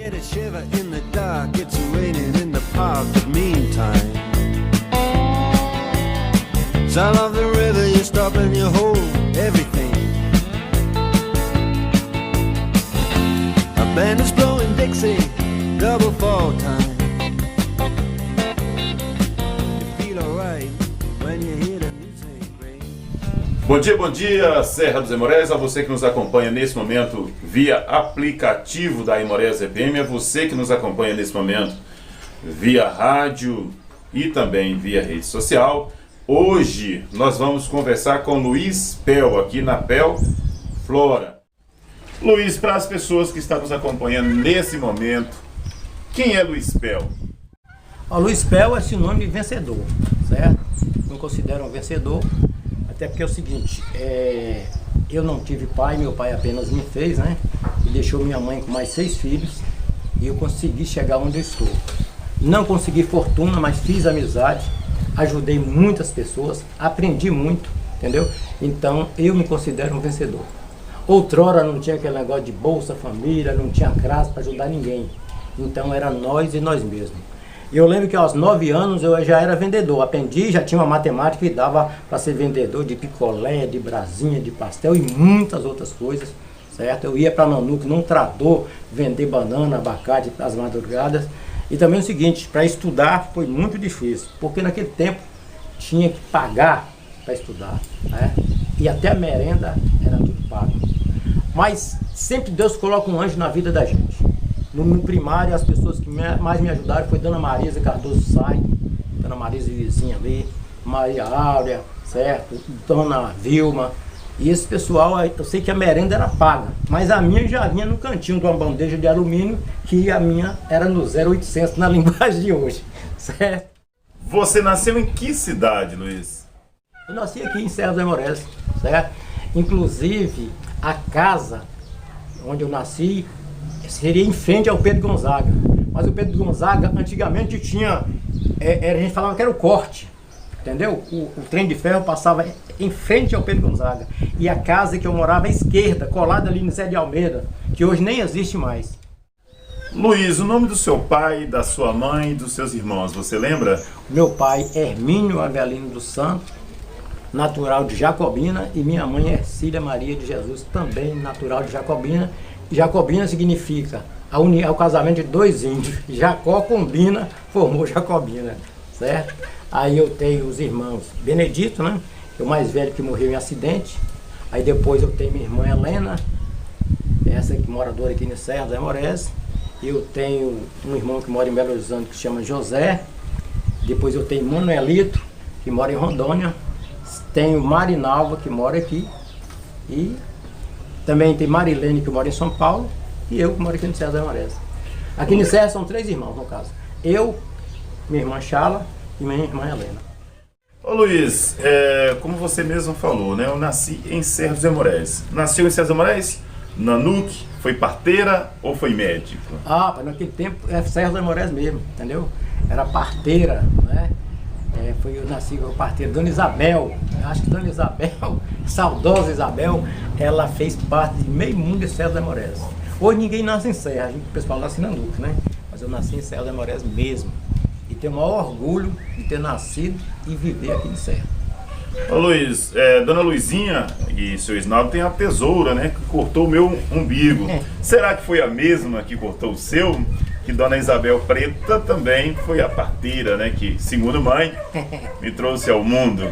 Get a shiver in the dark, it's raining in the park, but meantime sound of the river, you stop and you hold everything. A band is blowing Dixie, double fall time. You feel alright when you hear the music ring. Bom dia, Serra dos Aimorés, a você que nos acompanha nesse momento via aplicativo da Aimorés FM, a você que nos acompanha nesse momento via rádio e também via rede social. Hoje nós vamos conversar com Luiz Pel, aqui na Pel Flora. Luiz, para as pessoas que estão nos acompanhando nesse momento, quem é Luiz Pel? O Luiz Pel é sinônimo de vencedor, certo? Me considero um vencedor, até porque é o seguinte, eu não tive pai, meu pai apenas me fez, né? E deixou minha mãe com mais 6 filhos e eu consegui chegar onde eu estou. Não consegui fortuna, mas fiz amizade. Ajudei muitas pessoas, aprendi muito, entendeu? Então eu me considero um vencedor. Outrora não tinha aquele negócio de Bolsa Família, não tinha CRAS para ajudar ninguém. Então era nós e nós mesmos. Eu lembro que aos 9 anos eu já era vendedor, aprendi, já tinha uma matemática que dava para ser vendedor de picolé, de brasinha, de pastel e muitas outras coisas, certo? Eu ia para Nanuque, num trator, vender banana, abacate às madrugadas. E também o seguinte, para estudar foi muito difícil, porque naquele tempo tinha que pagar para estudar, né? E até a merenda era tudo pago. Mas sempre Deus coloca um anjo na vida da gente. No primário, as pessoas que mais me ajudaram foi Dona Marisa Cardoso Sai, Dona Marisa vizinha ali, Maria Áurea, certo? Dona Vilma. E esse pessoal, eu sei que a merenda era paga, mas a minha já vinha no cantinho de uma bandeja de alumínio, que a minha era no 0800 na linguagem de hoje, certo? Você nasceu em que cidade, Luiz? Eu nasci aqui em Serra dos Aimorés, certo? Inclusive, a casa onde eu nasci seria em frente ao Pedro Gonzaga. Mas o Pedro Gonzaga, antigamente tinha, a gente falava que era o corte. Entendeu? O trem de ferro passava em frente ao Pedro Gonzaga. E a casa que eu morava à esquerda, colada ali no Zé de Almeida, que hoje nem existe mais. Luiz, o nome do seu pai, da sua mãe e dos seus irmãos, você lembra? Meu pai é Hermínio Avelino dos Santos, natural de Jacobina, e minha mãe é Ercília Maria de Jesus, também natural de Jacobina. Jacobina significa o casamento de 2 índios. Jacó combina, formou Jacobina, certo? Aí eu tenho os irmãos Benedito, né? O mais velho que morreu em acidente. Aí depois eu tenho minha irmã Helena, essa que moradora aqui no Serra dos Aimorés. Eu tenho um irmão que mora em Belo Horizonte que se chama José. Depois eu tenho Manuelito, que mora em Rondônia. Tenho Marinalva, que mora aqui. E também tem Marilene, que mora em São Paulo. E eu, que moro aqui no Serra dos Aimorés. Aqui no Serra são 3 irmãos, no caso. Eu, minha irmã Chala e minha irmã Helena. Ô Luiz, como você mesmo falou, né? Eu nasci em Serra dos Aimorés. Nasceu em Serra dos Aimorés? Nanuque? Foi parteira ou foi médico? Ah, naquele tempo é Serra dos Aimorés mesmo, entendeu? Era parteira, né? Eu nasci com a parteira, Dona Isabel. Eu acho que Dona Isabel, saudosa Isabel, ela fez parte de meio mundo de Serra dos Aimorés. Hoje ninguém nasce em Serra, o pessoal nasce em Nanuque, né? Mas eu nasci em Serra dos Aimorés mesmo. E tenho o maior orgulho de ter nascido e viver aqui em Serra. Ô Luiz, Dona Luizinha e seu Isnaldo tem a tesoura, né? Que cortou o meu umbigo. Será que foi a mesma que cortou o seu? Que Dona Isabel Preta também foi a parteira, né? Que, segundo mãe, me trouxe ao mundo.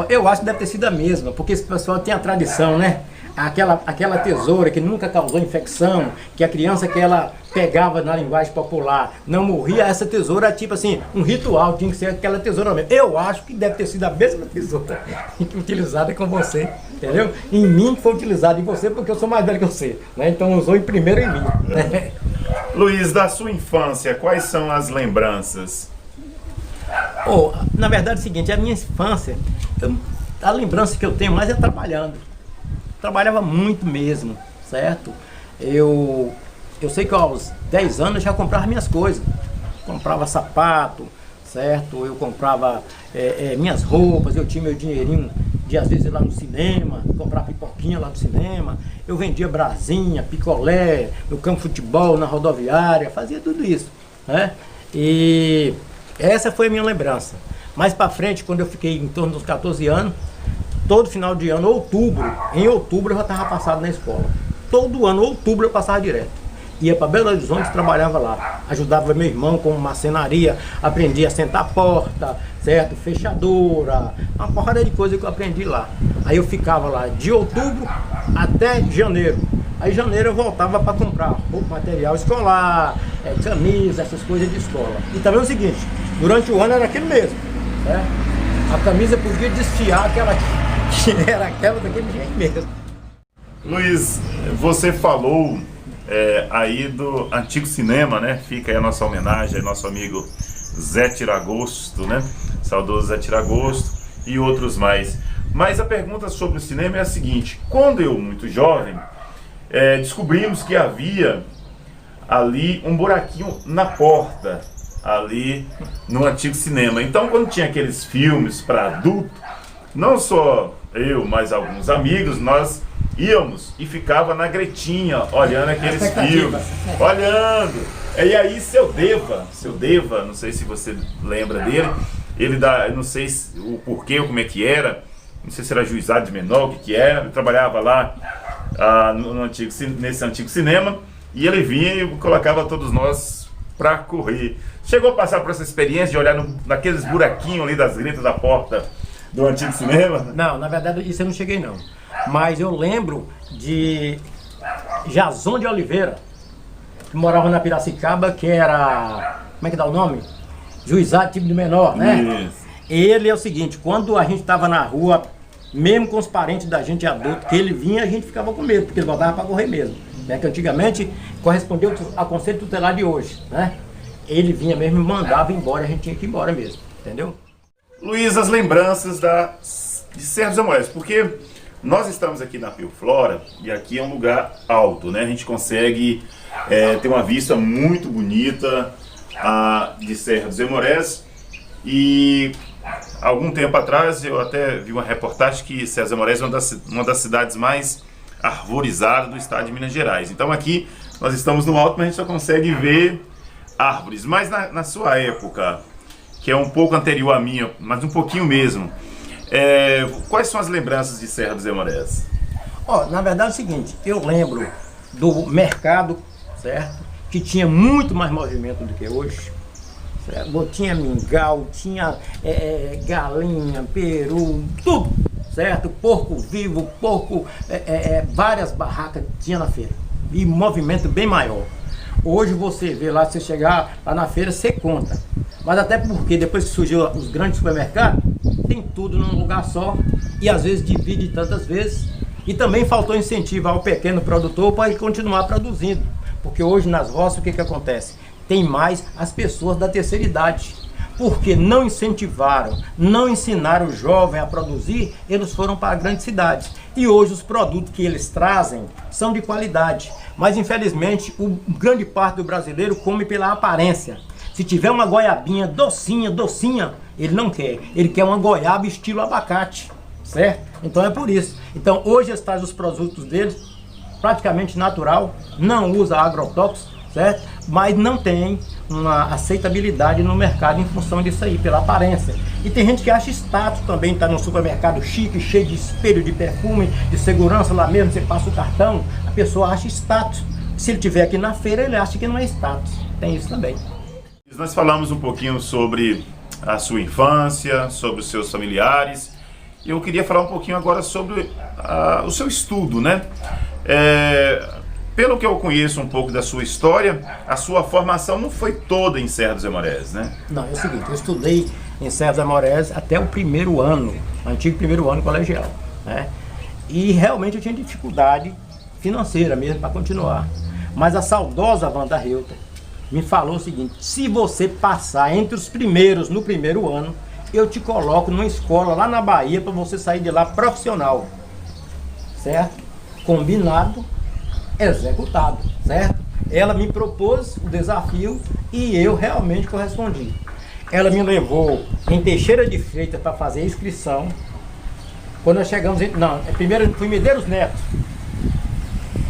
Eu acho que deve ter sido a mesma, porque esse pessoal tem a tradição, né? Aquela tesoura que nunca causou infecção, que a criança que ela pegava na linguagem popular não morria, essa tesoura é tipo assim, um ritual, tinha que ser aquela tesoura mesmo. Eu acho que deve ter sido a mesma tesoura utilizada com você, entendeu? Em mim foi utilizada em você porque eu sou mais velho que você, né? Então usou em primeiro em mim, né? Luiz, da sua infância, quais são as lembranças? Na verdade é o seguinte, a minha infância, a lembrança que eu tenho mais é trabalhando. Trabalhava muito mesmo, certo? Eu sei que aos 10 anos eu já comprava minhas coisas. Comprava sapato, certo? Eu comprava minhas roupas, eu tinha meu dinheirinho de às vezes ir lá no cinema, comprar pipoquinha lá no cinema. Eu vendia brasinha, picolé, no campo de futebol, na rodoviária, fazia tudo isso, né? E essa foi a minha lembrança. Mais para frente, quando eu fiquei em torno dos 14 anos, todo final de ano, em outubro eu já estava passado na escola. Todo ano, outubro eu passava direto. Ia para Belo Horizonte, trabalhava lá. Ajudava meu irmão com marcenaria, aprendi a sentar porta, certo? Fechadura, uma porrada de coisa que eu aprendi lá. Aí eu ficava lá de outubro até janeiro. Aí em janeiro eu voltava para comprar material escolar, camisa, essas coisas de escola. E também é o seguinte, durante o ano era aquilo mesmo, certo? A camisa podia desfiar que era aquela daquele jeito mesmo. Luiz, você falou aí do antigo cinema, né? Fica aí a nossa homenagem ao nosso amigo Zé Tiragosto, né? Saudoso Zé Tiragosto e outros mais. Mas a pergunta sobre o cinema é a seguinte: quando eu, muito jovem, descobrimos que havia ali um buraquinho na porta, ali no antigo cinema. Então, quando tinha aqueles filmes para adulto, não só eu, mas alguns amigos, nós íamos e ficava na gretinha, olhando aqueles filmes, olhando. E aí seu Deva, não sei se você lembra dele, não sei o porquê ou como é que era, não sei se era juizado de menor, o que era, ele trabalhava lá nesse antigo cinema, e ele vinha e colocava todos nós pra correr. Chegou a passar por essa experiência de olhar naqueles buraquinhos ali das gretas da porta do antigo cinema? Não, na verdade isso eu não cheguei não. Mas eu lembro de Jason de Oliveira, que morava na Piracicaba, que era, como é que dá o nome? Juizado tipo de menor, né? Isso. Ele é o seguinte, quando a gente estava na rua, mesmo com os parentes da gente adulto, que ele vinha, a gente ficava com medo, porque ele botava para correr mesmo, né? Que antigamente correspondeu ao conselho tutelar de hoje, né? Ele vinha mesmo e mandava embora, a gente tinha que ir embora mesmo, entendeu? Luiz, as lembranças de Serra dos Amorés, porque nós estamos aqui na Pioflora e aqui é um lugar alto, né? A gente consegue ter uma vista muito bonita de Serra dos Amorés. E algum tempo atrás eu até vi uma reportagem que Serra dos Amorés é uma das cidades mais arborizadas do estado de Minas Gerais. Então aqui nós estamos no alto, mas a gente só consegue ver árvores. Mas na sua época, que é um pouco anterior à minha, mas um pouquinho mesmo, quais são as lembranças de Serra dos Amorés? Na verdade é o seguinte, eu lembro do mercado, certo? Que tinha muito mais movimento do que hoje. Certo? Tinha mingau, tinha galinha, peru, tudo, certo? Porco vivo, várias barracas tinha na feira. E movimento bem maior. Hoje você vê lá, se você chegar lá na feira, você conta. Mas até porque depois que surgiu os grandes supermercados, tem tudo num lugar só e às vezes divide tantas vezes. E também faltou incentivo ao pequeno produtor para ele continuar produzindo. Porque hoje nas roças o que acontece? Tem mais as pessoas da terceira idade. Porque não incentivaram, não ensinaram o jovem a produzir, eles foram para grandes cidades. E hoje os produtos que eles trazem são de qualidade. Mas infelizmente, grande parte do brasileiro come pela aparência. Se tiver uma goiabinha docinha, ele não quer. Ele quer uma goiaba estilo abacate, certo? Então é por isso. Então hoje eles trazem os produtos deles praticamente natural, não usa agrotóxicos, certo? Mas não tem uma aceitabilidade no mercado em função disso aí, pela aparência. E tem gente que acha status também, tá no supermercado chique, cheio de espelho, de perfume, de segurança lá mesmo, você passa o cartão, a pessoa acha status. Se ele estiver aqui na feira, ele acha que não é status. Tem isso também. Nós falamos um pouquinho sobre a sua infância, sobre os seus familiares. Eu queria falar um pouquinho agora sobre o seu estudo, né? Pelo que eu conheço um pouco da sua história, a sua formação não foi toda em Serra dos Amorés, né? Não, é o seguinte, eu estudei em Serra dos Amorés até o primeiro ano, antigo primeiro ano colegial, né? E realmente eu tinha dificuldade financeira mesmo para continuar. Mas a saudosa Wanda Reuter me falou o seguinte: se você passar entre os primeiros no primeiro ano, eu te coloco numa escola lá na Bahia para você sair de lá profissional, certo? Combinado, executado, certo? Ela me propôs o desafio e eu realmente correspondi. Ela me levou em Teixeira de Freitas para fazer a inscrição, Quando nós chegamos em... Não, primeiro fui em Medeiros Neto.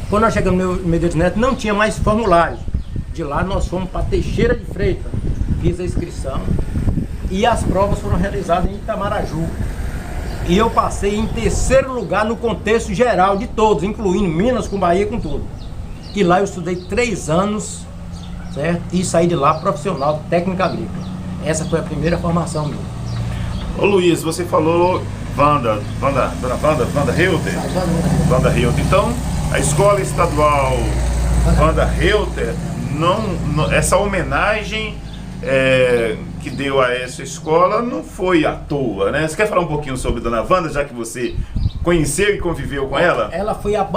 Quando nós chegamos em Medeiros Neto, não tinha mais formulário. De lá nós fomos para Teixeira de Freitas. Fiz a inscrição e as provas foram realizadas em Itamaraju. E eu passei em terceiro lugar no contexto geral de todos, incluindo Minas, com Bahia, com tudo. E lá eu estudei 3 anos, certo? E saí de lá profissional, técnica agrícola. Essa foi a primeira formação minha. Ô Luiz, você falou Wanda Reuter? Wanda Reuter. Então, a escola estadual Wanda Reuter, essa homenagem que deu a essa escola não foi à toa, né? Você quer falar um pouquinho sobre Dona Wanda, já que você conheceu e conviveu com ela? Ela foi a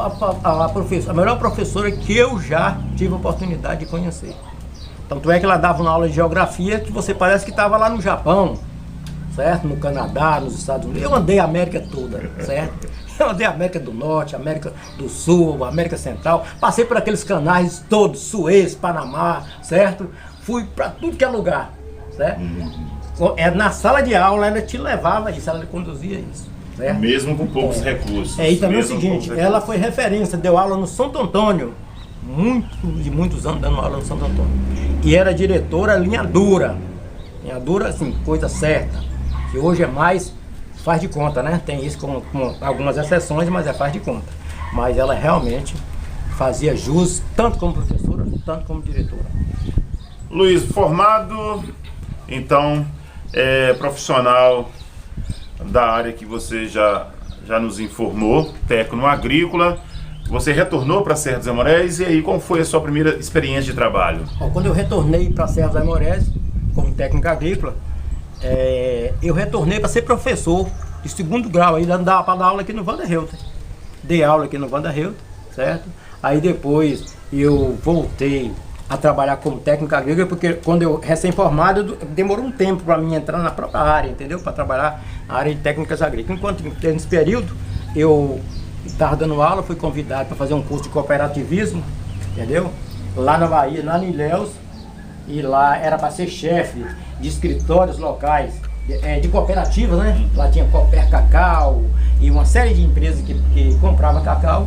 melhor professora que eu já tive a oportunidade de conhecer. Tanto é que ela dava uma aula de geografia que você parece que estava lá no Japão, certo? No Canadá, nos Estados Unidos. Eu andei a América toda, certo? Eu andei a América do Norte, América do Sul, América Central. Passei por aqueles canais todos, Suez, Panamá, certo? Fui para tudo que é lugar, certo? Na sala de aula ela te levava isso, ela conduzia isso, certo? Mesmo com poucos recursos. E também é o seguinte, ela foi referência, deu aula no Santo Antônio, muitos anos dando aula no Santo Antônio. E era diretora linha dura, assim, coisa certa, que hoje é mais faz de conta, né? Tem isso com algumas exceções, mas faz de conta. Mas ela realmente fazia jus, tanto como professora, tanto como diretora. Luiz, formado, então, profissional da área que você já nos informou, técnico agrícola, você retornou para Serra dos Amorés, e aí qual foi a sua primeira experiência de trabalho? Quando eu retornei para Serra dos Amorés, como técnico agrícola, eu retornei para ser professor de 2º grau, aí dava para dar aula aqui no Wanda Reuter. Dei aula aqui no Wanda Reuter, certo? Aí depois eu voltei a trabalhar como técnico agrícola, porque quando eu recém-formado, demorou um tempo para mim entrar na própria área, entendeu? Para trabalhar na área de técnicas agrícolas. Enquanto nesse período eu estava dando aula, fui convidado para fazer um curso de cooperativismo, entendeu? Lá na Bahia, lá em Ilhéus, e lá era para ser chefe de escritórios locais, de cooperativas, né? Lá tinha Cooper Cacau e uma série de empresas que compravam cacau.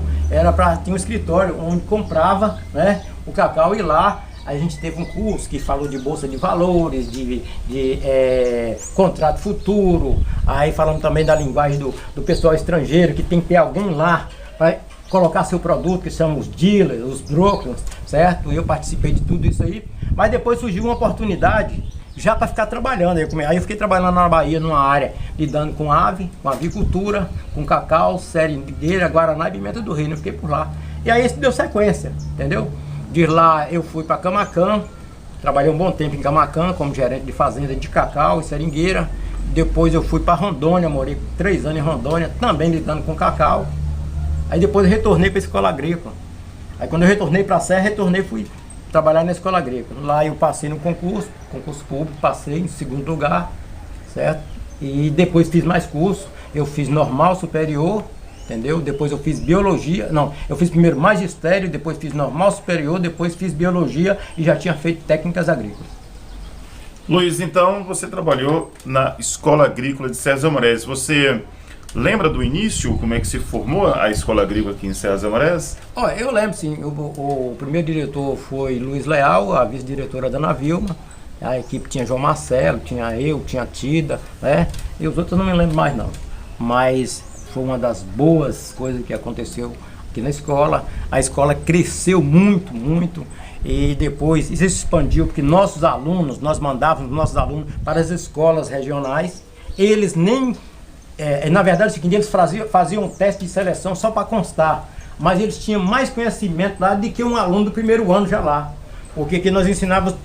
Tinha um escritório onde comprava, né, o cacau, e lá a gente teve um curso que falou de bolsa de valores, de contrato futuro, aí falando também da linguagem do pessoal estrangeiro, que tem que ter alguém lá para colocar seu produto, que são os dealers, os brokers, certo? Eu participei de tudo isso aí, mas depois surgiu uma oportunidade já para ficar trabalhando. Aí eu fiquei trabalhando na Bahia numa área lidando com com avicultura, com cacau, seringueira, guaraná e pimenta do reino. Eu fiquei por lá. E aí isso deu sequência, entendeu? De lá eu fui para Camaquã, trabalhei um bom tempo em Camaquã como gerente de fazenda de cacau e seringueira. Depois eu fui para Rondônia, morei 3 anos em Rondônia, também lidando com cacau. Aí depois eu retornei para a escola agrícola. Aí quando eu retornei para a Serra, fui trabalhar na escola agrícola. Lá eu passei no concurso público, passei em 2º lugar, certo? E depois fiz mais curso, eu fiz normal superior, entendeu? Depois eu fiz biologia, eu fiz primeiro magistério, depois fiz normal superior, depois fiz biologia e já tinha feito técnicas agrícolas. Luiz, então você trabalhou na Escola Agrícola de Serra dos Amorés. Você lembra do início, como é que se formou a Escola Agrícola aqui em Serra dos Amorés? Eu lembro sim, o primeiro diretor foi Luiz Leal, a vice-diretora Dona Vilma, a equipe tinha João Marcelo, tinha eu, tinha Tida, né? E os outros eu não me lembro mais não. Mas foi uma das boas coisas que aconteceu aqui na escola. A escola cresceu muito, muito, e depois isso se expandiu, porque nós mandávamos nossos alunos para as escolas regionais. Eles nem... na verdade é o seguinte, eles faziam um teste de seleção só para constar, mas eles tinham mais conhecimento lá do que um aluno do 1º ano já lá, porque que nós ensinávamos,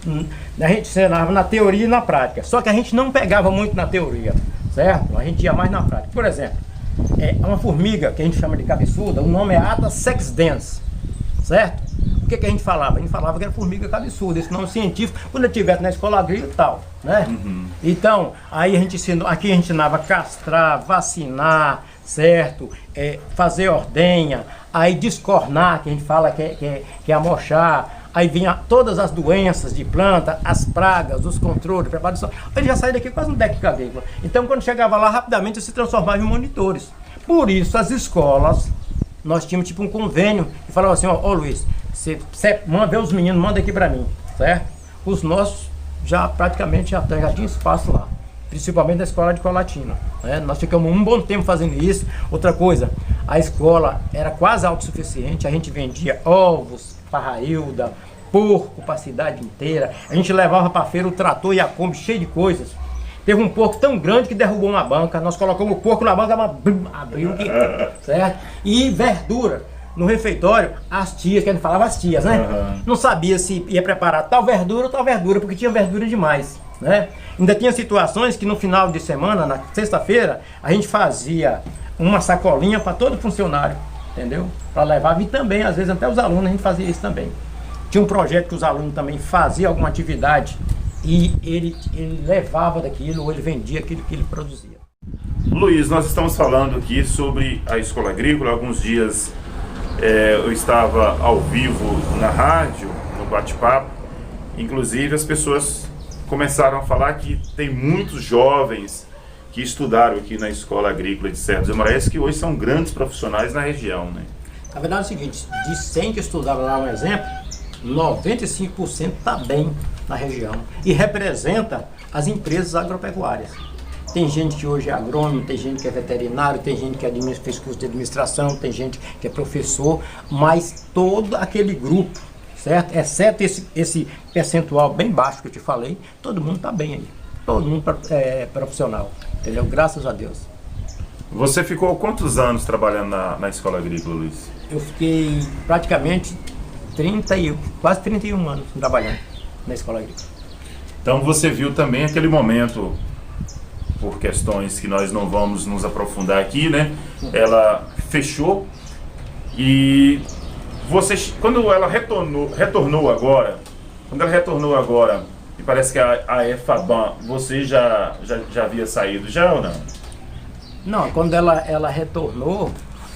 a gente ensinava na teoria e na prática, só que a gente não pegava muito na teoria, certo? A gente ia mais na prática. Por exemplo, uma formiga que a gente chama de cabeçuda, o nome é Atta sexdens, certo? O que a gente falava? A gente falava que era formiga cabeçuda, esse nome científico, quando eu estivesse na escola agrícola e tal, né? Então, aí a gente aqui a gente ensinava a castrar, vacinar, certo? Fazer ordenha, aí descornar, que a gente fala que é amochar, aí vinha todas as doenças de planta, as pragas, os controles, preparação. Ele já saía daqui quase um técnico agrícola. Então, quando chegava lá, rapidamente se transformava em monitores. Por isso as escolas, nós tínhamos tipo um convênio que falava assim, ó Luiz, você manda os meninos, manda aqui pra mim, certo? Os nossos já praticamente já tinha espaço lá, principalmente na escola de Colatina, né? Nós ficamos um bom tempo fazendo isso. Outra coisa, a escola era quase autossuficiente, a gente vendia ovos, parrailda, porco para a cidade inteira, a gente levava para feira o trator e a Kombi cheio de coisas. Teve um porco tão grande que derrubou uma banca, nós colocamos o porco na banca, abriu, certo? E verdura. No refeitório, as tias, que a gente falava as tias, né? Não sabia se ia preparar tal verdura ou tal verdura, porque tinha verdura demais, né? Ainda tinha situações que no final de semana, na sexta-feira, a gente fazia uma sacolinha para todo funcionário, entendeu? Para levar, e também, às vezes, até os alunos, a gente fazia isso também. Tinha um projeto que os alunos também faziam alguma atividade e ele levava daquilo, ou ele vendia aquilo que ele produzia. Luiz, nós estamos falando aqui sobre a escola agrícola. Alguns dias eu estava ao vivo na rádio, no bate-papo. Inclusive as pessoas começaram a falar que tem muitos jovens que estudaram aqui na escola agrícola de Serra dos Moraes, que hoje são grandes profissionais na região, né? Na verdade é o seguinte, de 100 que estudaram lá, um exemplo, 95% está bem na região e representa as empresas agropecuárias. Tem gente que hoje é agrônomo, tem gente que é veterinário, tem gente que fez curso de administração, tem gente que é professor, mas todo aquele grupo, certo? Exceto esse percentual bem baixo que eu te falei, todo mundo está bem aí. Todo mundo é profissional, entendeu? Graças a Deus. Você ficou quantos anos trabalhando na escola agrícola, Luiz? Eu fiquei praticamente quase 31 anos trabalhando na escola agrícola. Então você viu também aquele momento, por questões que nós não vamos nos aprofundar aqui, né? Ela fechou e você, quando ela retornou agora, e parece que a EFABAN, você já havia saído já ou não? Não, quando ela retornou,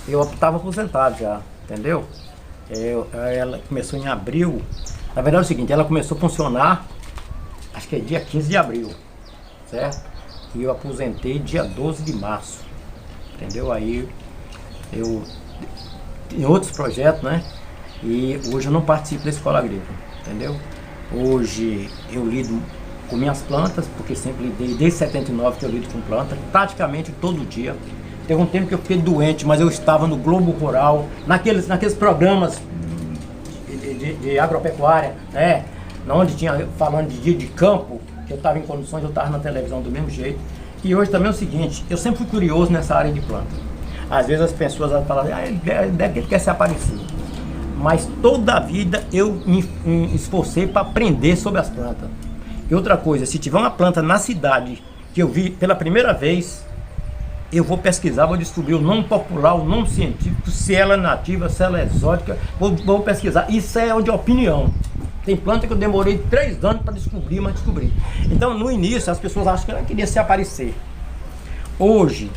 eu estava aposentado já, entendeu? Ela começou em abril. Na verdade é o seguinte, ela começou a funcionar, acho que é dia 15 de abril, certo? E eu aposentei dia 12 de março, entendeu? Aí eu em outros projetos, né? E hoje eu não participo da escola agrícola, entendeu? Hoje eu lido com minhas plantas, porque sempre lidei, desde 79 que eu lido com plantas, praticamente todo dia. Teve um tempo que eu fiquei doente, mas eu estava no Globo Rural, naqueles programas de agropecuária, né? Onde tinha falando de dia de campo, que eu estava em condições, eu estava na televisão do mesmo jeito. E hoje também é o seguinte, eu sempre fui curioso nessa área de planta. Às vezes as pessoas falam, ele quer se aparecer. Mas toda a vida eu me esforcei para aprender sobre as plantas. E outra coisa, se tiver uma planta na cidade que eu vi pela primeira vez, eu vou pesquisar, vou descobrir o nome popular, o nome científico, se ela é nativa, se ela é exótica, vou pesquisar. Isso é de opinião. Tem planta que eu demorei 3 anos para descobrir, mas descobri. Então, no início, as pessoas acham que ela queria se aparecer. Hoje,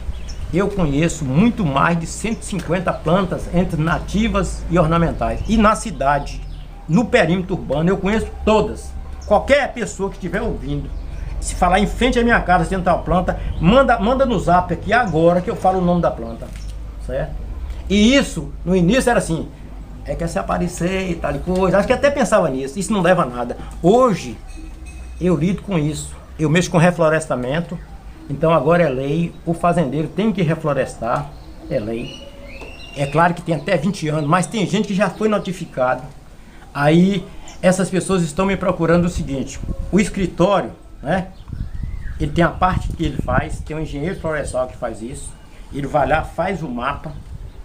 eu conheço muito mais de 150 plantas entre nativas e ornamentais. E na cidade, no perímetro urbano, eu conheço todas. Qualquer pessoa que estiver ouvindo, se falar em frente à minha casa, tem tal planta, manda no zap aqui agora que eu falo o nome da planta, certo? E isso, no início era assim, quer se aparecer e tal coisa, acho que até pensava nisso, isso não leva a nada. Hoje, eu lido com isso, eu mexo com reflorestamento, então agora é lei, o fazendeiro tem que reflorestar, é lei. É claro que tem até 20 anos, mas tem gente que já foi notificado. Aí, essas pessoas estão me procurando o seguinte, o escritório, né? Ele tem a parte que ele faz, tem um engenheiro florestal que faz isso, ele vai lá, faz o mapa,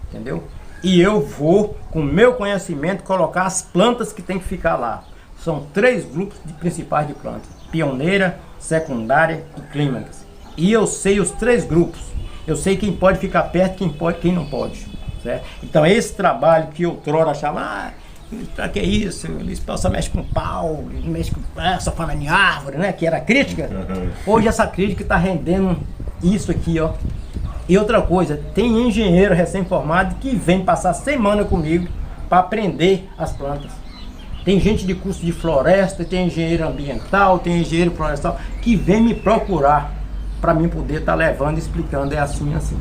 entendeu? E eu vou, com o meu conhecimento, colocar as plantas que tem que ficar lá. São 3 grupos principais de plantas, pioneira, secundária e clímax. E eu sei os 3 grupos, eu sei quem pode ficar perto, quem não pode, certo? Então esse trabalho que outrora achava, pra que isso? Eles só mexem com pau, mexe com só fala em árvore, né? Que era crítica. Hoje essa crítica está rendendo isso aqui, ó. E outra coisa, tem engenheiro recém-formado que vem passar semana comigo para aprender as plantas. Tem gente de curso de floresta, tem engenheiro ambiental, tem engenheiro florestal que vem me procurar para mim poder estar levando e explicando, é assim, assim.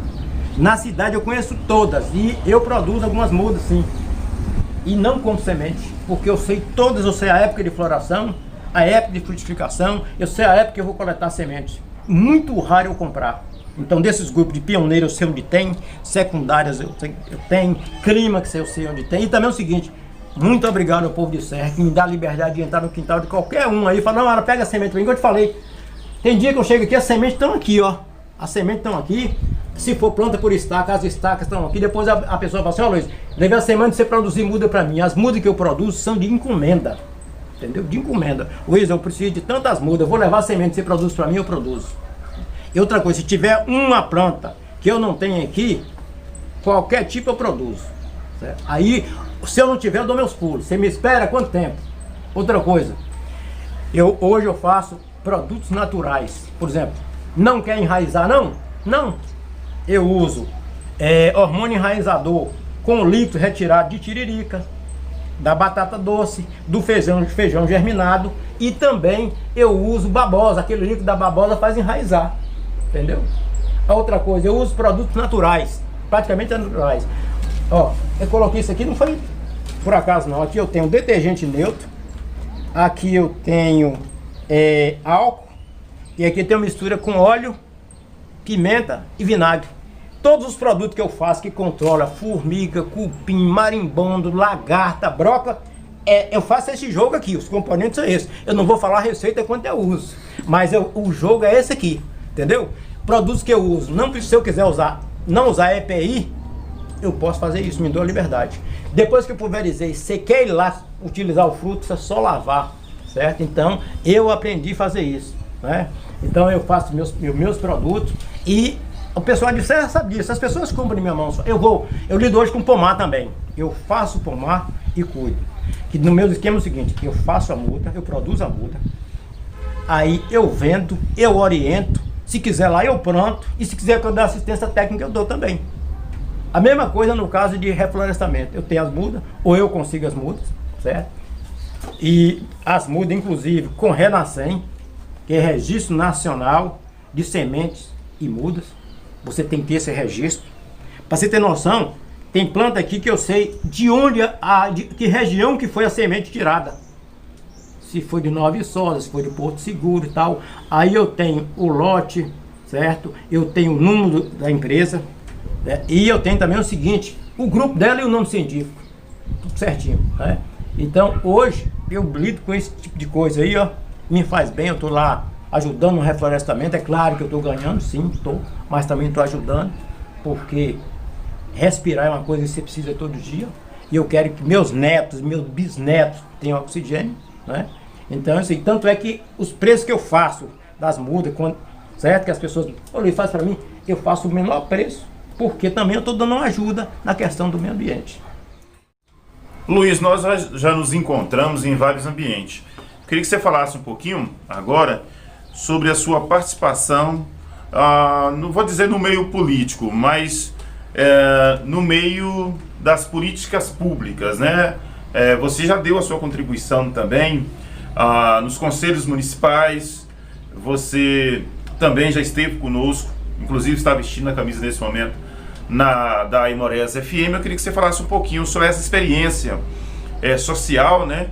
Na cidade eu conheço todas e eu produzo algumas mudas sim. E não compro semente, porque eu sei todas, eu sei a época de floração, a época de frutificação, eu sei a época que eu vou coletar sementes. Muito raro eu comprar. Então desses grupos de pioneiros eu sei onde tem, secundárias eu tenho, clímax eu sei onde tem. E também é o seguinte, muito obrigado ao povo de Serra que me dá a liberdade de entrar no quintal de qualquer um aí e falar, não, ela pega a semente pra mim, que eu te falei. Tem dia que eu chego aqui, as sementes estão aqui, ó. As sementes estão aqui. Se for planta por estaca, as estacas estão aqui. Depois a pessoa fala assim, ó Luiz, levei a semana de você produzir muda pra mim. As mudas que eu produzo são de encomenda. Entendeu? De encomenda. Luiz, eu preciso de tantas mudas, eu vou levar a semente que você produz pra mim, eu produzo. E outra coisa, se tiver uma planta que eu não tenho aqui, qualquer tipo eu produzo. Certo? Aí, se eu não tiver, eu dou meus pulos. Você me espera quanto tempo? Outra coisa, hoje eu faço produtos naturais. Por exemplo, não quer enraizar não? Não. Eu uso hormônio enraizador com líquido retirado de tiririca, da batata doce, do feijão germinado, e também eu uso babosa, aquele líquido da babosa faz enraizar, entendeu? A outra coisa, eu uso produtos naturais, praticamente naturais. Ó, eu coloquei isso aqui, não foi por acaso não, aqui eu tenho detergente neutro, aqui eu tenho álcool, e aqui tem uma mistura com óleo, pimenta e vinagre. Todos os produtos que eu faço que controla formiga, cupim, marimbondo, lagarta, broca, eu faço esse jogo aqui, os componentes são esses. Eu não vou falar a receita quanto eu uso, mas o jogo é esse aqui, entendeu? Produtos que eu uso, se eu quiser usar, não usar EPI, eu posso fazer isso, me dou a liberdade. Depois que eu pulverizei, sequei lá, utilizar o fruto, é só lavar, certo? Então, eu aprendi a fazer isso, né? Então eu faço meus produtos e o pessoal de Serra sabe disso, as pessoas compram em minha mão. Eu lido hoje com pomar também. Eu faço pomar e cuido. Que no meu esquema é o seguinte, eu faço a muda, eu produzo a muda, aí eu vendo, eu oriento, se quiser lá eu planto, e se quiser que eu dê assistência técnica eu dou também. A mesma coisa no caso de reflorestamento, eu tenho as mudas, ou eu consigo as mudas, certo? E as mudas inclusive com Renascem, que é Registro Nacional de Sementes e Mudas. Você tem que ter esse registro. Para você ter noção, tem planta aqui que eu sei de onde, de que região que foi a semente tirada. Se foi de Nova Viçosa, se foi de Porto Seguro e tal. Aí eu tenho o lote, certo? Eu tenho o número da empresa, né? E eu tenho também o seguinte, o grupo dela e o nome científico. Tudo certinho, né? Então hoje eu lido com esse tipo de coisa aí, ó. Me faz bem, eu estou lá ajudando no reflorestamento. É claro que eu estou ganhando, sim, estou, mas também estou ajudando, porque respirar é uma coisa que você precisa todo dia, e eu quero que meus netos, meus bisnetos tenham oxigênio, né? Então, assim, tanto é que os preços que eu faço das mudas, certo? Que as pessoas, ô Luiz, faz para mim, eu faço o menor preço, porque também eu estou dando uma ajuda na questão do meio ambiente. Luiz, nós já nos encontramos em vários ambientes. Queria que você falasse um pouquinho agora sobre a sua participação, não vou dizer no meio político, mas no meio das políticas públicas, né? Você já deu a sua contribuição também nos conselhos municipais, você também já esteve conosco, inclusive está vestindo a camisa nesse momento da Aimorés FM. Eu queria que você falasse um pouquinho sobre essa experiência social, né?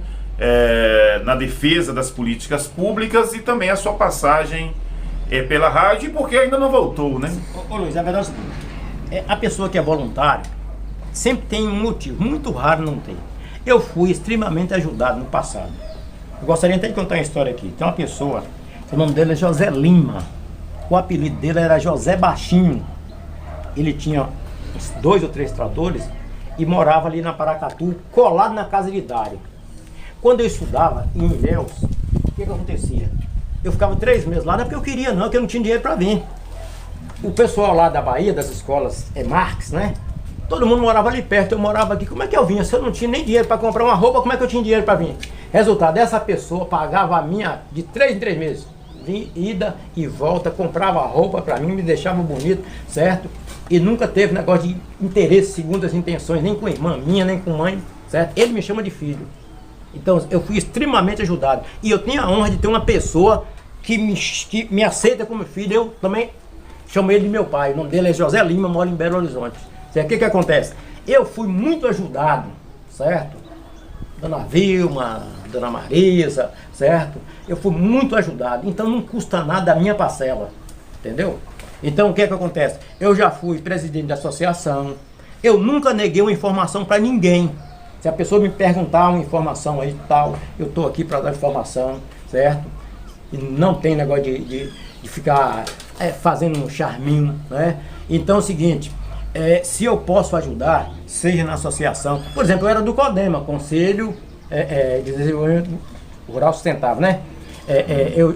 Na defesa das políticas públicas e também a sua passagem pela rádio, porque ainda não voltou, né? Ô Luiz, a verdade é o seguinte, a pessoa que é voluntária sempre tem um motivo, muito raro não tem. Eu fui extremamente ajudado no passado. Eu gostaria até de contar uma história aqui. Tem uma pessoa, o nome dele é José Lima, o apelido dele era José Baixinho. Ele tinha uns 2 ou 3 tratores e morava ali na Paracatu, colado na casa de Dário. Quando eu estudava em Ilhéus, o que acontecia? Eu ficava 3 meses lá, não é porque eu queria não, porque eu não tinha dinheiro para vir. O pessoal lá da Bahia, das escolas Marx, né? Todo mundo morava ali perto, eu morava aqui. Como é que eu vinha? Se eu não tinha nem dinheiro para comprar uma roupa, como é que eu tinha dinheiro para vir? Resultado, essa pessoa pagava a minha de 3 em 3 meses. Vinha, ida e volta, comprava roupa para mim, me deixava bonito, certo? E nunca teve negócio de interesse, segundo as intenções, nem com irmã minha, nem com mãe, certo? Ele me chama de filho. Então eu fui extremamente ajudado. E eu tenho a honra de ter uma pessoa que me aceita como filho. Eu também chamo ele de meu pai, o nome dele é José Lima, mora em Belo Horizonte. Certo? O que acontece? Eu fui muito ajudado, certo? Dona Vilma, Dona Marisa, certo? Eu fui muito ajudado, então não custa nada a minha parcela, entendeu? Então o que acontece? Eu já fui presidente da associação, eu nunca neguei uma informação para ninguém. Se a pessoa me perguntar uma informação aí e tal, eu estou aqui para dar informação, certo? E não tem negócio de ficar fazendo um charminho, né? Então é o seguinte, se eu posso ajudar, seja na associação, por exemplo, eu era do CODEMA, Conselho de Desenvolvimento Rural Sustentável, né?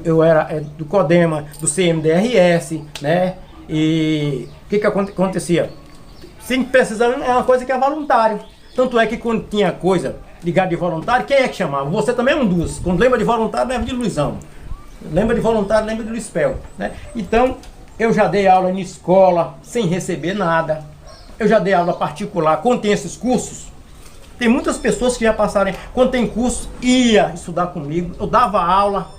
Eu era do CODEMA, do CMDRS, né? E o que acontecia? Se precisando, é uma coisa que é voluntário. Tanto é que quando tinha coisa ligada de voluntário, quem é que chamava? Você também é um dos. Quando lembra de voluntário, lembra de Luizão. Lembra de voluntário, lembra de Luiz Pel, né? Então, eu já dei aula em escola, sem receber nada. Eu já dei aula particular, quando tem esses cursos. Tem muitas pessoas que já passaram, quando tem curso, ia estudar comigo. Eu dava aula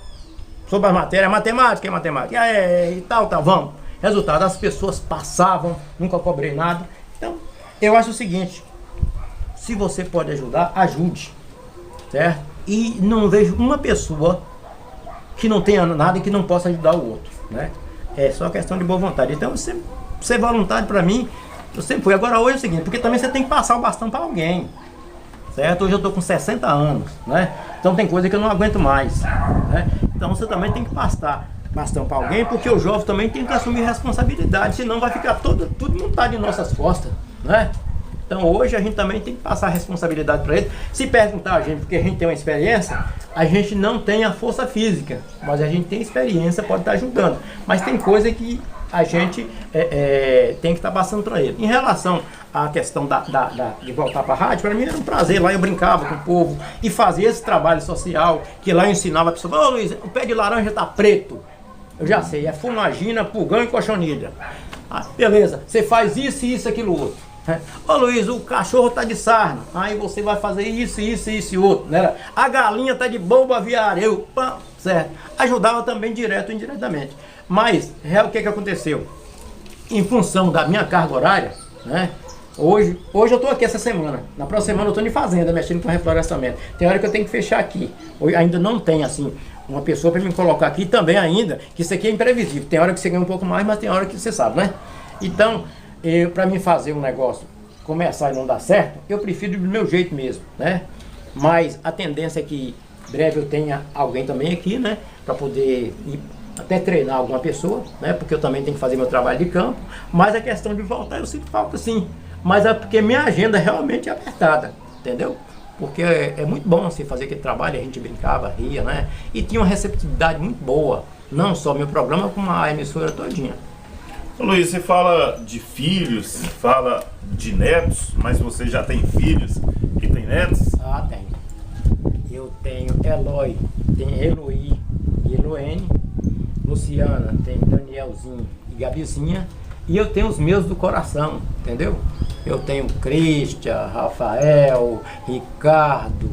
sobre as matérias, matemática, e tal, vamos. Resultado, as pessoas passavam, nunca cobrei nada. Então, eu acho o seguinte, se você pode ajudar, ajude, certo? E não vejo uma pessoa que não tenha nada e que não possa ajudar o outro, né? É só questão de boa vontade. Então, ser voluntário para mim, eu sempre fui. Agora hoje é o seguinte, porque também você tem que passar o bastão para alguém, certo? Hoje eu estou com 60 anos, né? Então tem coisa que eu não aguento mais, né? Então você também tem que passar bastão para alguém, porque o jovem também tem que assumir responsabilidade, senão vai ficar tudo montado em nossas costas, né? Então hoje a gente também tem que passar a responsabilidade para ele. Se perguntar a gente, porque a gente tem uma experiência, a gente não tem a força física, mas a gente tem experiência, pode estar ajudando. Mas tem coisa que a gente tem que estar passando para ele. Em relação à questão de voltar para a rádio, para mim era um prazer. Lá eu brincava com o povo e fazia esse trabalho social, que lá eu ensinava a pessoa: ô Luiz, o pé de laranja está preto. Eu já sei, é fumagina, pulgão e cochonilha. Ah, beleza, você faz isso, isso, aquilo, outro. Ô Luiz, o cachorro tá de sarna, aí você vai fazer isso e outro, né? A galinha tá de bomba aviária, certo? Ajudava também direto ou indiretamente. Mas, o que aconteceu? Em função da minha carga horária, né? Hoje eu tô aqui essa semana, na próxima semana eu tô em fazenda, mexendo com reflorestamento. Tem hora que eu tenho que fechar aqui. Hoje ainda não tem, assim, uma pessoa para me colocar aqui também ainda, que isso aqui é imprevisível. Tem hora que você ganha um pouco mais, mas tem hora que você sabe, né? Então, para mim fazer um negócio começar e não dar certo, eu prefiro do meu jeito mesmo, né? Mas a tendência é que breve eu tenha alguém também aqui, né? Para poder até treinar alguma pessoa, né? Porque eu também tenho que fazer meu trabalho de campo. Mas a questão de voltar eu sinto falta sim. Mas é porque minha agenda realmente é apertada, entendeu? Porque é muito bom você fazer aquele trabalho, a gente brincava, ria, né? E tinha uma receptividade muito boa, não só meu programa, como a emissora todinha. Luiz, você fala de filhos, fala de netos, mas você já tem filhos e tem netos? Ah, tenho. Eu tenho Eloy, tem Eloí e Eloene, Luciana, tem Danielzinho e Gabizinha, e eu tenho os meus do coração, entendeu? Eu tenho Cristian, Rafael, Ricardo,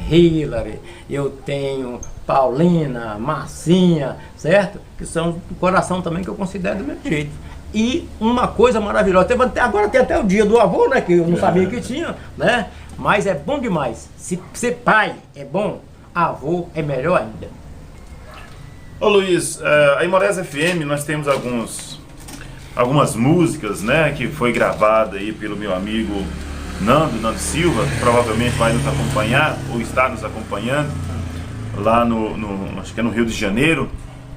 Hilary, eu tenho Paulina, Marcinha, certo? Que são do coração também, que eu considero do mesmo jeito. E uma coisa maravilhosa, agora tem até o dia do avô, né? Que eu não sabia que tinha, né? Mas é bom demais. Se ser pai é bom, avô é melhor ainda. Ô Luiz, a Imorés FM nós temos algumas músicas, né? Que foi gravada aí pelo meu amigo Nando Silva, que provavelmente vai nos acompanhar, ou está nos acompanhando, lá acho que é no Rio de Janeiro.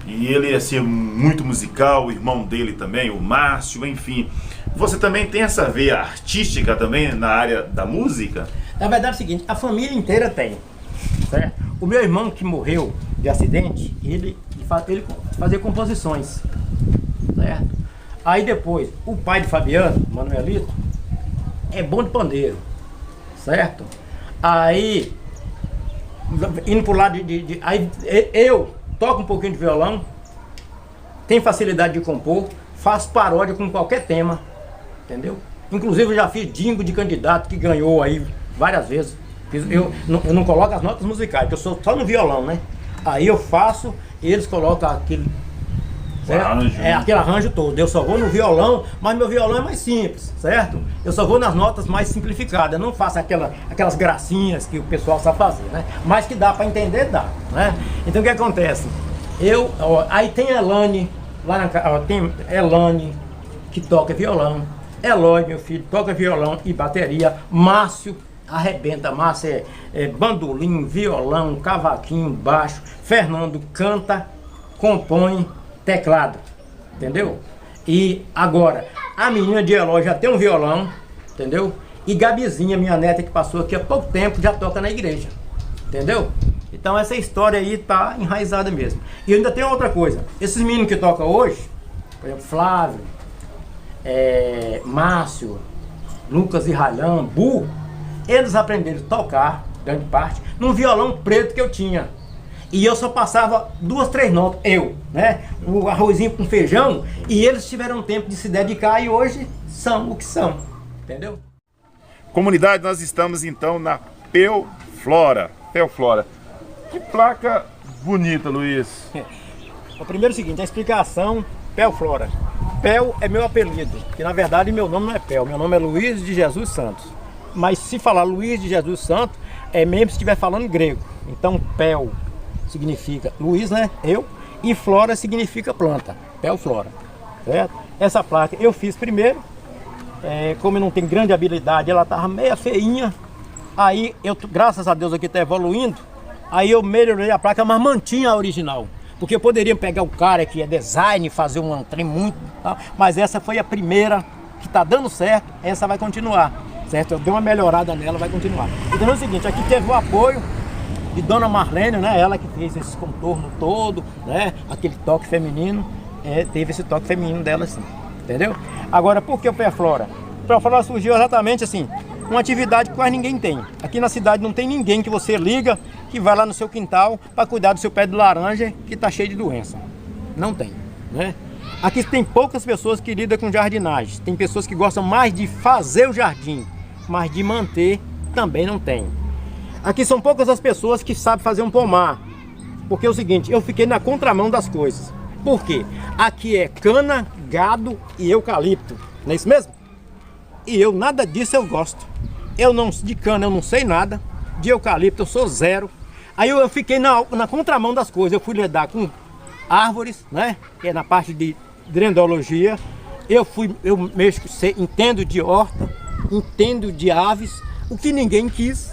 E ele ia ser muito musical, o irmão dele também, o Márcio, enfim. Você também tem essa veia artística também na área da música? Na verdade é o seguinte, a família inteira tem, certo? O meu irmão que morreu de acidente, ele fazia composições, certo? Aí depois, o pai de Fabiano, Manuelito, é bom de pandeiro, certo? Aí, indo pro lado aí eu toco um pouquinho de violão, tenho facilidade de compor, faço paródia com qualquer tema, entendeu? Inclusive eu já fiz jingle de candidato que ganhou aí várias vezes. Eu não coloco as notas musicais, porque eu sou só no violão, né? Aí eu faço, eles colocam aquele certo? Arranjo. É aquele arranjo todo. Eu só vou no violão, mas meu violão é mais simples, certo? Eu só vou nas notas mais simplificadas. Eu não faço aquelas gracinhas que o pessoal sabe fazer, né? Mas que dá para entender, dá, né? Então o que acontece? Aí tem Elane, lá na casa, tem Elane, que toca violão. Eloy, meu filho, toca violão e bateria. Márcio arrebenta. Márcio é bandolim, violão, cavaquinho, baixo. Fernando canta, compõe, teclado. Entendeu? E agora, a menina de Eloy já tem um violão, entendeu? E Gabizinha, minha neta, que passou aqui há pouco tempo, já toca na igreja. Entendeu? Então essa história aí tá enraizada mesmo. E ainda tem outra coisa. Esses meninos que tocam hoje, por exemplo, Flávio, Márcio, Lucas e Ralhão, Bu, eles aprenderam a tocar, grande parte, num violão preto que eu tinha. E eu só passava 2, 3 notas, né? O arrozinho com feijão, e eles tiveram tempo de se dedicar e hoje são o que são, entendeu? Comunidade, nós estamos então na Pelflora. Pelflora. Que placa bonita, Luiz. O primeiro é o seguinte, a explicação, Pelflora. Pel é meu apelido, que na verdade meu nome não é Pel, meu nome é Luiz de Jesus Santos. Mas se falar Luiz de Jesus Santos, é mesmo se estiver falando grego. Então Pel significa Luiz, né? Eu. E Flora significa planta. Pelflora. Certo? Essa placa eu fiz primeiro. Como eu não tenho grande habilidade, ela estava meia feinha. Aí eu, graças a Deus, aqui está evoluindo. Aí eu melhorei a placa, mas mantinha a original. Porque eu poderia pegar o cara que é design, fazer um trem muito, tá? Mas essa foi a primeira que está dando certo, essa vai continuar, certo? Eu dei uma melhorada nela, vai continuar. Então é o seguinte, aqui teve o apoio de Dona Marlene, né? Ela que fez esse contorno todo, né? Aquele toque feminino, teve esse toque feminino dela assim, entendeu? Agora, por que o Pelflora? O Pelflora surgiu exatamente assim, uma atividade que quase ninguém tem. Aqui na cidade não tem ninguém que você liga, que vai lá no seu quintal para cuidar do seu pé de laranja que está cheio de doença. Não tem, né? Aqui tem poucas pessoas que lidam com jardinagem. Tem pessoas que gostam mais de fazer o jardim, mas de manter também não tem. Aqui são poucas as pessoas que sabem fazer um pomar. Porque é o seguinte, eu fiquei na contramão das coisas. Por quê? Aqui é cana, gado e eucalipto. Não é isso mesmo? E eu, nada disso eu gosto. De cana eu não sei nada. De eucalipto eu sou zero. Aí eu fiquei na contramão das coisas. Eu fui lidar com árvores, né? Que é na parte de dendrologia. Eu mexo, entendo de horta, entendo de aves, o que ninguém quis,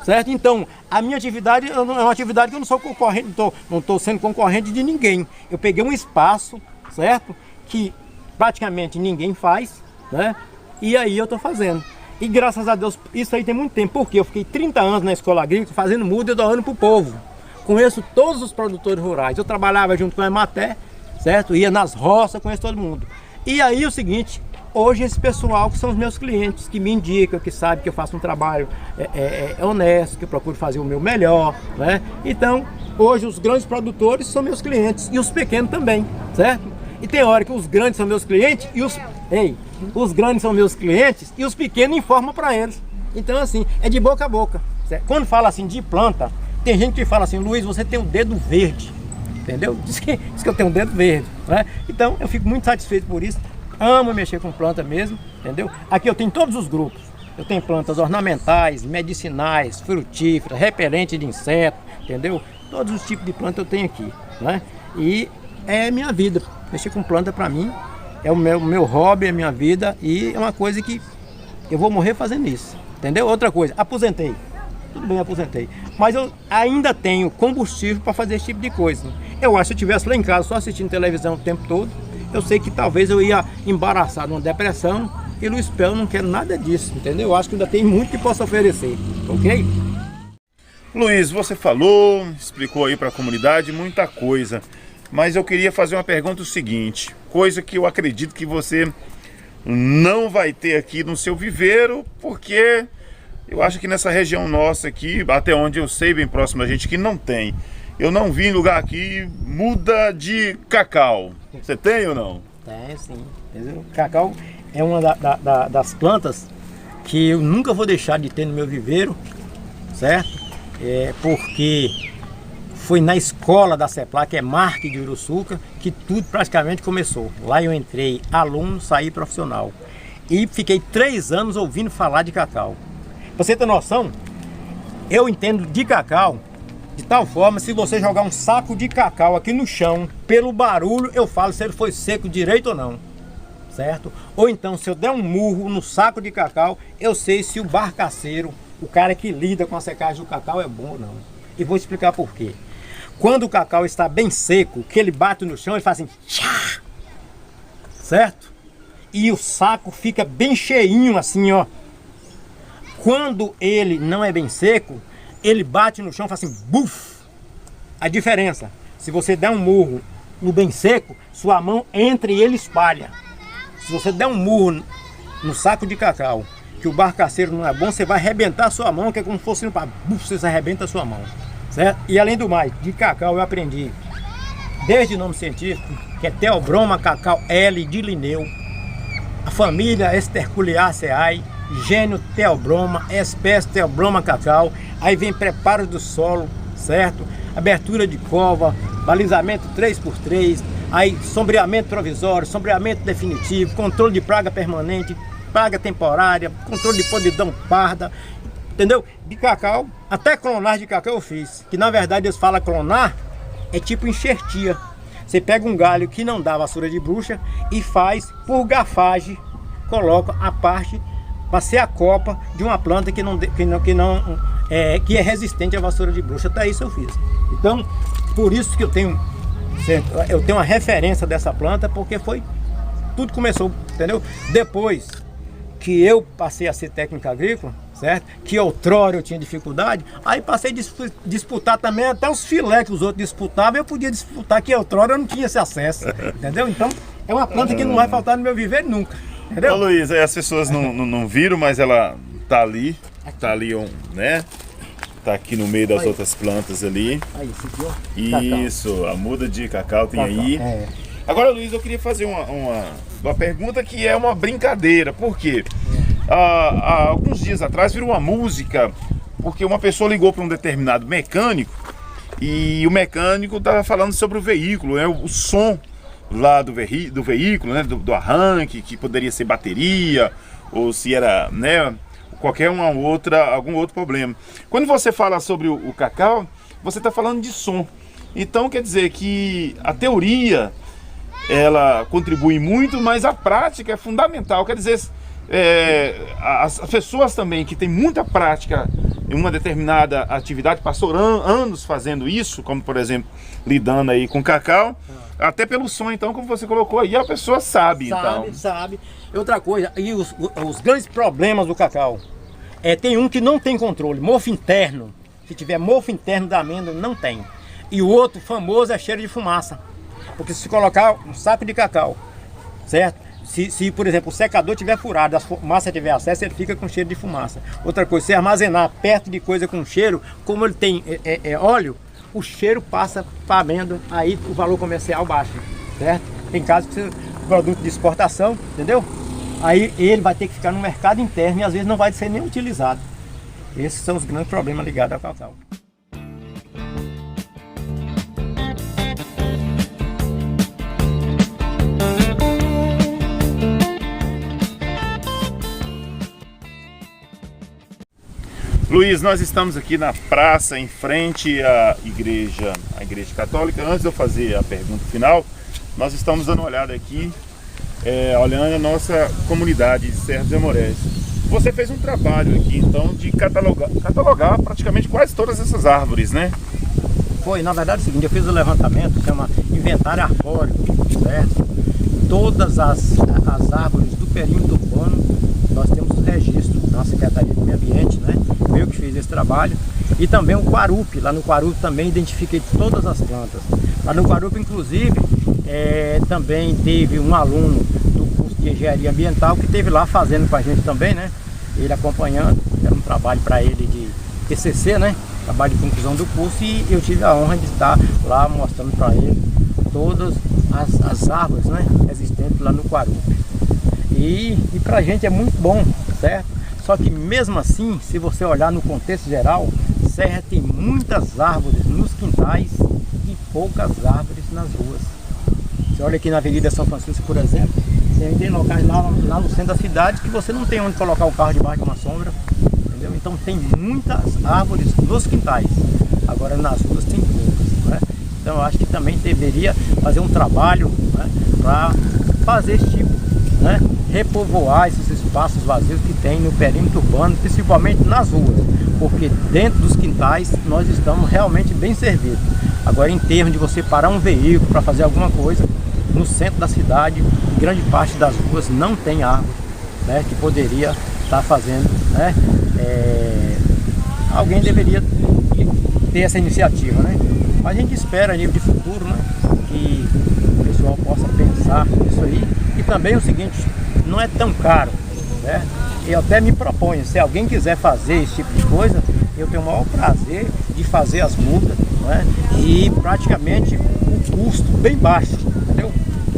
certo? Então, a minha atividade é uma atividade que eu não sou concorrente, não estou sendo concorrente de ninguém. Eu peguei um espaço, certo? Que praticamente ninguém faz, né? E aí eu estou fazendo. E graças a Deus, isso aí tem muito tempo, porque eu fiquei 30 anos na escola agrícola fazendo muda e doando para o povo. Conheço todos os produtores rurais. Eu trabalhava junto com a Emater, certo? Ia nas roças, conheço todo mundo. E aí o seguinte, hoje esse pessoal que são os meus clientes, que me indicam, que sabem que eu faço um trabalho honesto, que eu procuro fazer o meu melhor, né? Então, hoje os grandes produtores são meus clientes e os pequenos também, certo? E tem hora que os grandes são meus clientes e os grandes são meus clientes e os pequenos informam para eles. Então assim, é de boca a boca, certo? Quando fala assim de planta, tem gente que fala assim, Luiz, você tem o dedo verde, entendeu? Diz que eu tenho um dedo verde, né? Então eu fico muito satisfeito por isso, amo mexer com planta mesmo, entendeu? Aqui eu tenho todos os grupos, eu tenho plantas ornamentais, medicinais, frutíferas, repelente de inseto, entendeu? Todos os tipos de planta eu tenho aqui, né? E é minha vida, mexer com planta para mim é o meu hobby, é a minha vida e é uma coisa que eu vou morrer fazendo isso, entendeu? Outra coisa, aposentei. Tudo bem, aposentei. Mas eu ainda tenho combustível para fazer esse tipo de coisa. Eu acho que se eu estivesse lá em casa só assistindo televisão o tempo todo, eu sei que talvez eu ia embaraçar numa depressão e Luiz Pel não quero nada disso, entendeu? Eu acho que ainda tem muito que posso oferecer, ok? Luiz, você falou, explicou aí para a comunidade muita coisa, mas eu queria fazer uma pergunta o seguinte, coisa que eu acredito que você não vai ter aqui no seu viveiro, porque eu acho que nessa região nossa aqui, até onde eu sei, bem próximo da gente, que não tem. Eu não vi em lugar aqui muda de cacau. Você tem ou não? Tem, sim. O cacau é uma das plantas que eu nunca vou deixar de ter no meu viveiro, certo? Porque foi na escola da CEPLAC, que é Marque de Uruçuca, que tudo praticamente começou. Lá eu entrei aluno, saí profissional. E fiquei 3 anos ouvindo falar de cacau. Pra você ter noção, eu entendo de cacau de tal forma, se você jogar um saco de cacau aqui no chão, pelo barulho eu falo se ele foi seco direito ou não, certo? Ou então, se eu der um murro no saco de cacau, eu sei se o barcaceiro, o cara que lida com a secagem do cacau, é bom ou não. E vou explicar por quê. Quando o cacau está bem seco, que ele bate no chão, ele faz assim, tchá, certo? E o saco fica bem cheinho assim, ó. Quando ele não é bem seco, ele bate no chão e faz assim, buf! A diferença, se você der um murro no bem seco, sua mão entra e ele espalha. Se você der um murro no saco de cacau, que o barcaceiro não é bom, você vai arrebentar a sua mão, que é como se fosse um pá, buf, você arrebenta a sua mão, certo? E além do mais, de cacau eu aprendi, desde o nome científico, que é Theobroma cacau L de Linneu, a família Esterculiaceae, gênio Theobroma, espécie Theobroma cacau, aí vem preparo do solo, certo? Abertura de cova, balizamento 3x3, aí sombreamento provisório, sombreamento definitivo, controle de praga permanente, praga temporária, controle de podridão parda, entendeu? De cacau, até clonagem de cacau eu fiz, que na verdade eles falam clonar, é tipo enxertia. Você pega um galho que não dá vassoura de bruxa e faz por gafagem, coloca a parte para ser a copa de uma planta que é resistente à vassoura de bruxa. Até isso eu fiz. Então, por isso que eu tenho uma referência dessa planta, porque tudo começou, entendeu? Depois que eu passei a ser técnico agrícola, certo? Que outrora eu tinha dificuldade, aí passei a disputar também até os filé que os outros disputavam, eu podia disputar, que outrora eu não tinha esse acesso, entendeu? Então, é uma planta que não vai faltar no meu viver nunca, entendeu? Ô Luiz, as pessoas não viram, mas ela tá ali, né? Tá aqui no meio das outras plantas ali. Aí, isso aqui, ó. Isso, a muda de cacau tem aí. É. Agora, Luiz, eu queria fazer uma pergunta que é uma brincadeira. Por quê? Há alguns dias atrás virou uma música, porque uma pessoa ligou para um determinado mecânico e o mecânico estava falando sobre o veículo, né? O som lá do veículo, né? do arranque, que poderia ser bateria, ou se era, né? algum outro problema. Quando você fala sobre o cacau, você está falando de som. Então quer dizer que a teoria ela contribui muito, mas a prática é fundamental. Quer dizer, as pessoas também que têm muita prática em uma determinada atividade, passou anos fazendo isso, como por exemplo, lidando aí com cacau, até pelo som, então, como você colocou aí, a pessoa sabe. Sabe. Outra coisa, e os grandes problemas do cacau, tem um que não tem controle, mofo interno. Se tiver mofo interno da amêndoa, não tem. E o outro famoso é cheiro de fumaça. Porque se colocar um saco de cacau, certo? Se por exemplo, o secador tiver furado, a fumaça tiver acesso, ele fica com cheiro de fumaça. Outra coisa, se armazenar perto de coisa com cheiro, como ele tem óleo, o cheiro passa para a amêndoa, aí o valor comercial baixa, certo? Tem casos que produto de exportação, entendeu? Aí ele vai ter que ficar no mercado interno e às vezes não vai ser nem utilizado. Esses são os grandes problemas ligados ao cacau. Luiz, nós estamos aqui na praça, em frente à igreja católica. Antes de eu fazer a pergunta final, nós estamos dando uma olhada aqui, olhando a nossa comunidade de Serra dos Amorés. Você fez um trabalho aqui, então, de catalogar praticamente quase todas essas árvores, né? Foi, na verdade, é o seguinte, eu fiz o levantamento, chama inventário arbóreo, certo? Todas as árvores do perímetro urbano, nós temos registro na Secretaria do Meio Ambiente, né? Eu que fiz esse trabalho. E também o Quarupi, lá no Quarupi também identifiquei todas as plantas. Lá no Quarupi, inclusive, também teve um aluno do curso de Engenharia Ambiental que esteve lá fazendo com a gente também, né? Ele acompanhando, era um trabalho para ele de TCC, né? Trabalho de conclusão do curso, e eu tive a honra de estar lá mostrando para ele todas as árvores, né, existentes lá no Quarupi. E pra gente é muito bom, certo? Só que mesmo assim, se você olhar no contexto geral, serra tem muitas árvores nos quintais e poucas árvores nas ruas. Você olha aqui na Avenida São Francisco, por exemplo, você tem locais lá no centro da cidade que você não tem onde colocar o carro debaixo de uma sombra, entendeu? Então tem muitas árvores nos quintais, agora nas ruas tem poucas, né? Então eu acho que também deveria fazer um trabalho, né, para fazer esse tipo, né, repovoar esses espaços vazios que tem no perímetro urbano, principalmente nas ruas, porque dentro dos quintais nós estamos realmente bem servidos. Agora, em termos de você parar um veículo para fazer alguma coisa, no centro da cidade, grande parte das ruas não tem árvore, né, que poderia estar fazendo, né, alguém deveria ter essa iniciativa, né? Mas a gente espera, a nível de futuro, né, que o pessoal possa pensar nisso aí. E também o seguinte, não é tão caro, né? Eu até me proponho, se alguém quiser fazer esse tipo de coisa, eu tenho o maior prazer de fazer as multas, né? E praticamente o custo bem baixo, entendeu?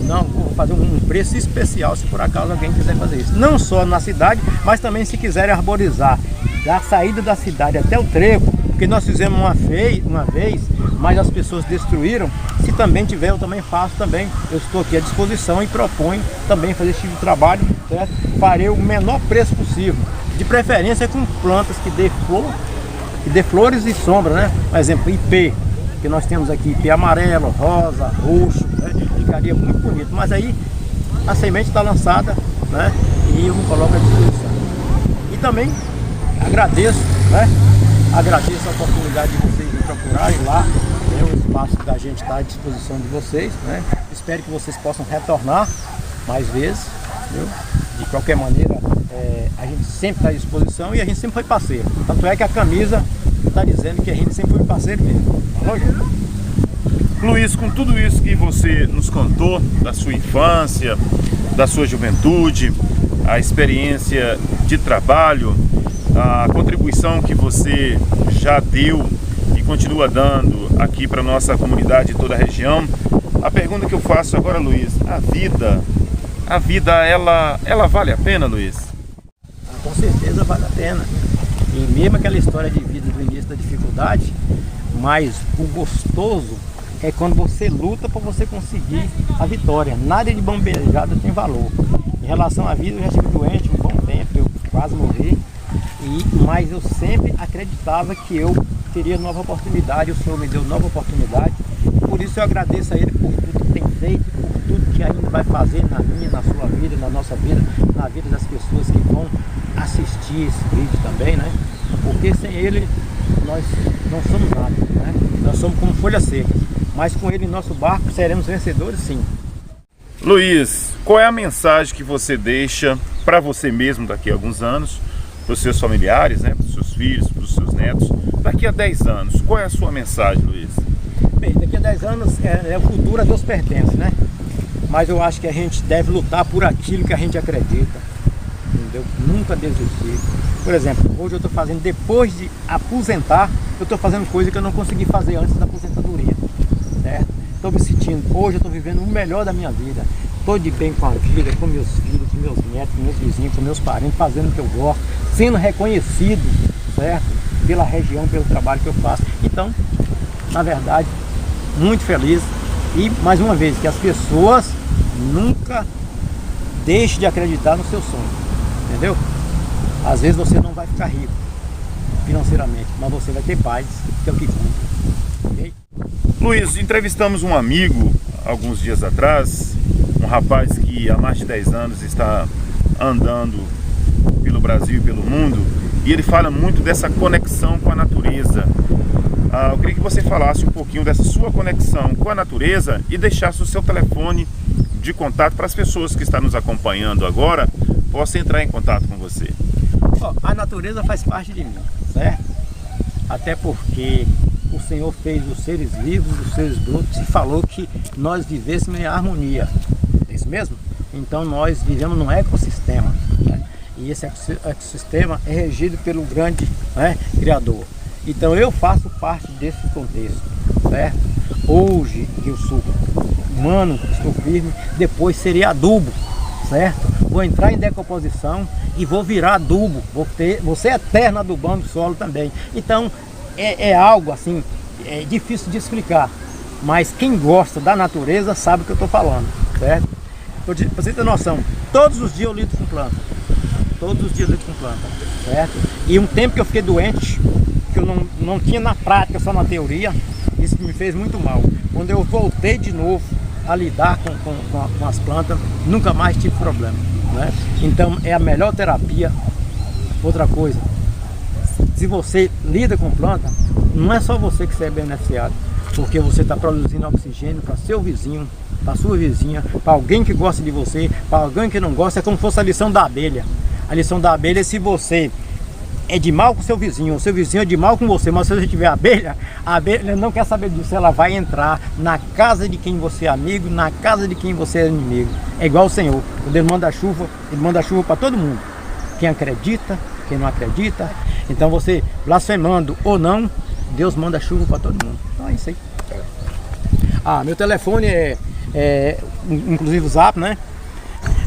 Não, vou fazer um preço especial se por acaso alguém quiser fazer isso. Não só na cidade, mas também se quiserem arborizar da saída da cidade até o trevo, porque nós fizemos uma vez, mas as pessoas destruíram. Se também tiver, eu também faço também. Eu estou aqui à disposição e proponho também fazer esse tipo de trabalho, certo? Farei o menor preço possível, de preferência com plantas que dê flor, que dê flores e sombra, né? Por exemplo, ipê, que nós temos aqui ipê amarelo, rosa, roxo, né? Ficaria muito bonito, mas aí a semente está lançada, né? E eu me coloco à disposição. E também agradeço, né? Agradeço a oportunidade de vocês me procurarem lá, né? O espaço da gente está à disposição de vocês, né? Espero que vocês possam retornar mais vezes, viu? De qualquer maneira, a gente sempre está à disposição e a gente sempre foi parceiro. Tanto é que a camisa está dizendo que a gente sempre foi parceiro mesmo. Falou, gente? Luiz, com tudo isso que você nos contou, da sua infância, da sua juventude, a experiência de trabalho, a contribuição que você já deu e continua dando aqui para a nossa comunidade e toda a região, a pergunta que eu faço agora, Luiz, a vida ela vale a pena, Luiz? Com certeza vale a pena. E mesmo aquela história de vida do início da dificuldade, mas o gostoso é quando você luta para você conseguir a vitória. Nada de bombejada tem valor. Em relação à vida, eu já estive doente um bom tempo, eu quase morri, mas eu sempre acreditava que eu teria nova oportunidade. O Senhor me deu nova oportunidade, por isso eu agradeço a Ele por tudo que tem feito, por tudo que ainda vai fazer na minha, na sua vida, na nossa vida, na vida das pessoas que vão assistir esse vídeo também, né? Porque sem Ele nós não somos nada, né? Nós somos como folhas secas, mas com Ele em nosso barco seremos vencedores, sim. Luiz, qual é a mensagem que você deixa para você mesmo daqui a alguns anos, para os seus familiares, né, para os seus filhos, para os seus netos, daqui a 10 anos? Qual é a sua mensagem, Luiz? Bem, daqui a 10 anos o futuro a Deus pertence, né? Mas eu acho que a gente deve lutar por aquilo que a gente acredita, entendeu? Nunca desistir. Por exemplo, hoje eu estou fazendo, depois de aposentar, eu estou fazendo coisa que eu não consegui fazer antes da aposentadoria, certo? Estou me sentindo, hoje eu estou vivendo o melhor da minha vida. Estou de bem com a vida, com meus filhos, com meus netos, com meus vizinhos, com meus parentes, fazendo o que eu gosto, sendo reconhecido, certo? Pela região, pelo trabalho que eu faço. Então, na verdade, muito feliz. E, mais uma vez, que as pessoas nunca deixem de acreditar no seu sonho, entendeu? Às vezes você não vai ficar rico financeiramente, mas você vai ter paz, que é o que conta, ok? Luiz, entrevistamos um amigo alguns dias atrás, um rapaz que há mais de 10 anos está andando pelo Brasil e pelo mundo, e ele fala muito dessa conexão com a natureza. Eu queria que você falasse um pouquinho dessa sua conexão com a natureza e deixasse o seu telefone de contato para as pessoas que estão nos acompanhando agora possam entrar em contato com você. A natureza faz parte de mim, certo? Até porque o Senhor fez os seres vivos, os seres brutos, e falou que nós vivêssemos em harmonia. É isso mesmo? Então nós vivemos num ecossistema, né? E esse ecossistema é regido pelo grande, né, Criador. Então eu faço parte desse contexto, certo? Hoje eu sou humano, estou firme, depois serei adubo, certo? Vou entrar em decomposição e vou virar adubo, vou ser eterno adubando o solo também. Então é algo assim, é difícil de explicar. Mas quem gosta da natureza sabe o que eu estou falando, certo? Pra você ter noção, todos os dias eu lido com planta. Todos os dias eu lido com planta, certo? E um tempo que eu fiquei doente, que eu não tinha na prática, só na teoria, isso me fez muito mal. Quando eu voltei de novo a lidar com as plantas, nunca mais tive problema, né? Então é a melhor terapia. Outra coisa, se você lida com planta, não é só você que é beneficiado, porque você está produzindo oxigênio para seu vizinho, para sua vizinha, para alguém que gosta de você, para alguém que não gosta. É como se fosse a lição da abelha. A lição da abelha é: se você é de mal com seu vizinho, o seu vizinho é de mal com você, mas se você tiver a abelha não quer saber disso, ela vai entrar na casa de quem você é amigo, na casa de quem você é inimigo. É igual o Senhor, quando Ele manda chuva para todo mundo, quem acredita, quem não acredita. Então você, blasfemando ou não, Deus manda chuva para todo mundo. Então é isso aí. Meu telefone é inclusive o Zap, né?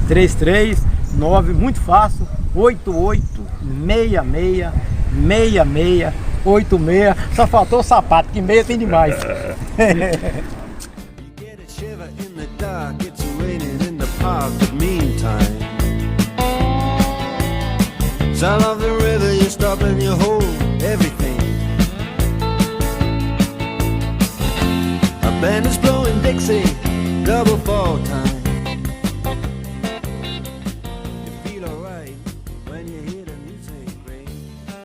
339, muito fácil, 88666686. Só faltou o sapato, que meia tem demais. You get a shiver in the dark, it's raining in the park, but meantime, sound of the river, you stop and you hold everything. A band is blowing Dixie, double fall time.